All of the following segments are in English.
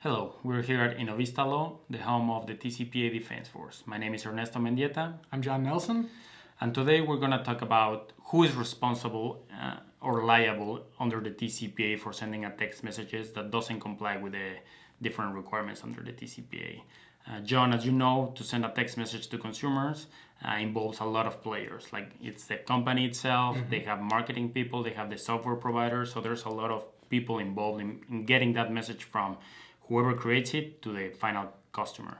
Hello, we're here at Innovista Law, the home of the Tcpa Defense Force. My name is Ernesto Mendieta. I'm John Nelson. And today we're going to talk about who is responsible or liable under the Tcpa for sending a text messages that doesn't comply with the different requirements under the Tcpa. John, as you know, to send a text message to consumers involves a lot of players. Like it's the company itself, they have marketing people, they have the software providers. So there's a lot of people involved in getting that message from whoever creates it to the final customer.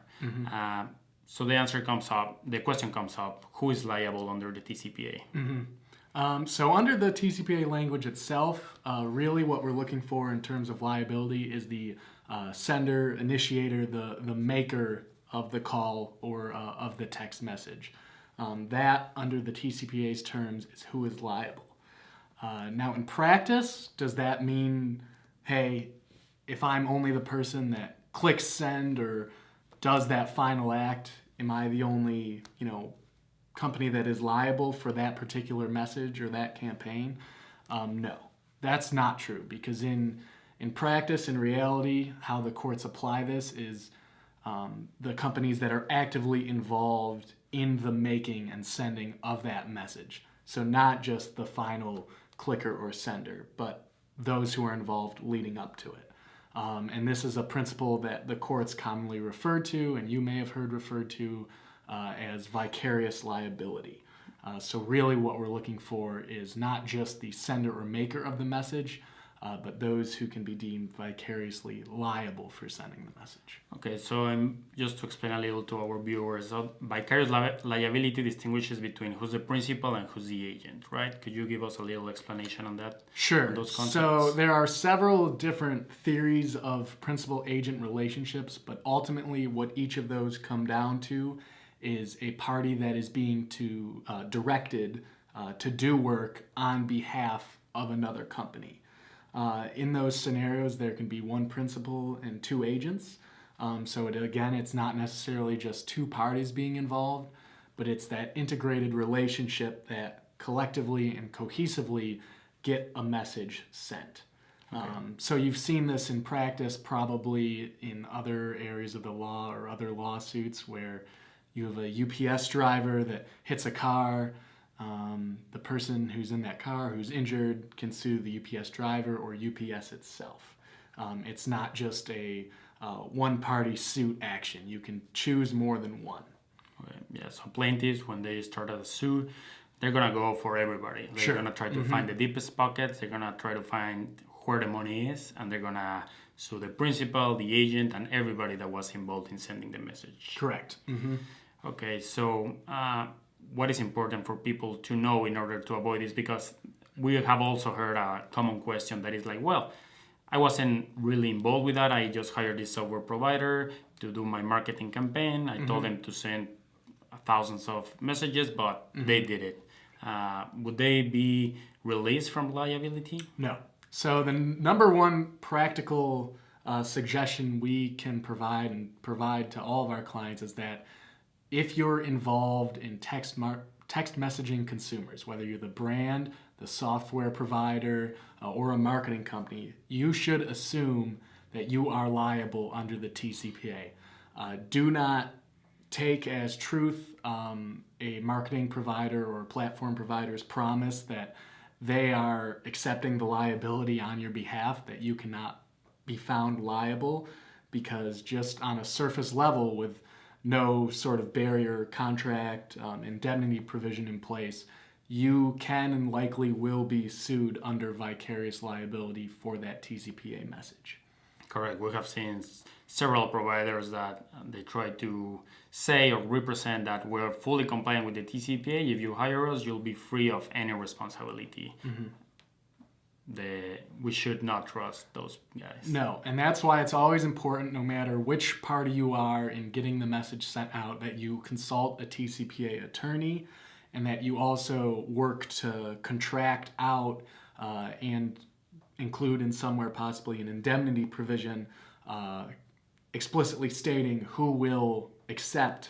So the question comes up, who is liable under the Tcpa? So under the TCPA language itself, really what we're looking for in terms of liability is the sender, initiator, the maker of the call or of the text message. That, under the TCPA's terms, is who is liable. Now, in practice, does that mean, hey, if I'm only the person that clicks send or does that final act, am I the only, company that is liable for that particular message or that campaign? No, that's not true, because in practice, in reality, how the courts apply this is the companies that are actively involved in the making and sending of that message. So not just the final clicker or sender, but those who are involved leading up to it. And this is a principle that the courts commonly refer to, and you may have heard referred to as vicarious liability. So really what we're looking for is not just the sender or maker of the message, but those who can be deemed vicariously liable for sending the message. Okay, so just to explain a little to our viewers, vicarious liability distinguishes between who's the principal and who's the agent, right? Could you give us a little explanation on that? Sure. On those concepts? So there are several different theories of principal-agent relationships, but ultimately what each of those come down to is a party that is being directed to do work on behalf of another company. In those scenarios, there can be one principal and two agents. So it's not necessarily just two parties being involved, but it's that integrated relationship that collectively and cohesively get a message sent. Okay. So you've seen this in practice probably in other areas of the law or other lawsuits where you have a UPS driver that hits a car. The person who's in that car who's injured can sue the UPS driver or UPS itself. It's not just a one-party suit action. You can choose more than one. Okay. Yeah, so plaintiffs, when they start a suit, they're going to go for everybody. They're going to try to find the deepest pockets. They're going to try to find where the money is, and they're going to sue the principal, the agent, and everybody that was involved in sending the message. Correct. Okay, so what is important for people to know in order to avoid this? Because we have also heard a common question that is like, well, I wasn't really involved with that. I just hired this software provider to do my marketing campaign. I told them to send thousands of messages, but they did it. Would they be released from liability? No. So the number one practical suggestion we can provide to all of our clients is that if you're involved in text messaging consumers, whether you're the brand, the software provider, or a marketing company, you should assume that you are liable under the TCPA. Do not take as truth a marketing provider or platform provider's promise that they are accepting the liability on your behalf, that you cannot be found liable, because just on a surface level with no sort of barrier, contract, indemnity provision in place, you can and likely will be sued under vicarious liability for that TCPA message. Correct. We have seen several providers that they try to say or represent that we're fully compliant with the TCPA. If you hire us, you'll be free of any responsibility. We should not trust those guys. No, and that's why it's always important, no matter which party you are in getting the message sent out, that you consult a TCPA attorney and that you also work to contract out and include in somewhere possibly an indemnity provision explicitly stating who will accept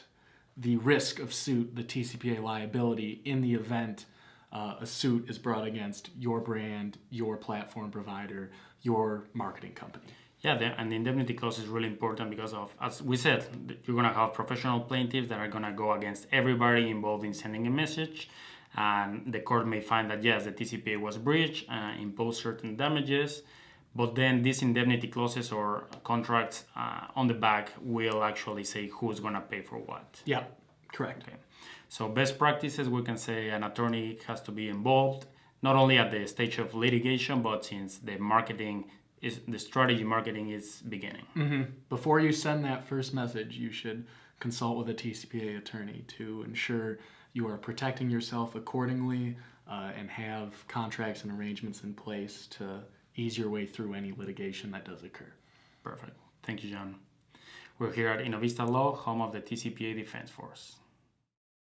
the risk of suit, the TCPA liability, in the event a suit is brought against your brand, your platform provider, your marketing company. Yeah, and the indemnity clause is really important because of, as we said, you're going to have professional plaintiffs that are going to go against everybody involved in sending a message. And the court may find that, yes, the TCPA was breached, impose certain damages, but then these indemnity clauses or contracts on the back will actually say who's going to pay for what. Yeah, correct. Okay. So best practices, we can say an attorney has to be involved, not only at the stage of litigation, but since the strategy marketing is beginning. Mm-hmm. Before you send that first message, you should consult with a TCPA attorney to ensure you are protecting yourself accordingly and have contracts and arrangements in place to ease your way through any litigation that does occur. Perfect. Thank you, John. We're here at Innovista Law, home of the TCPA Defense Force.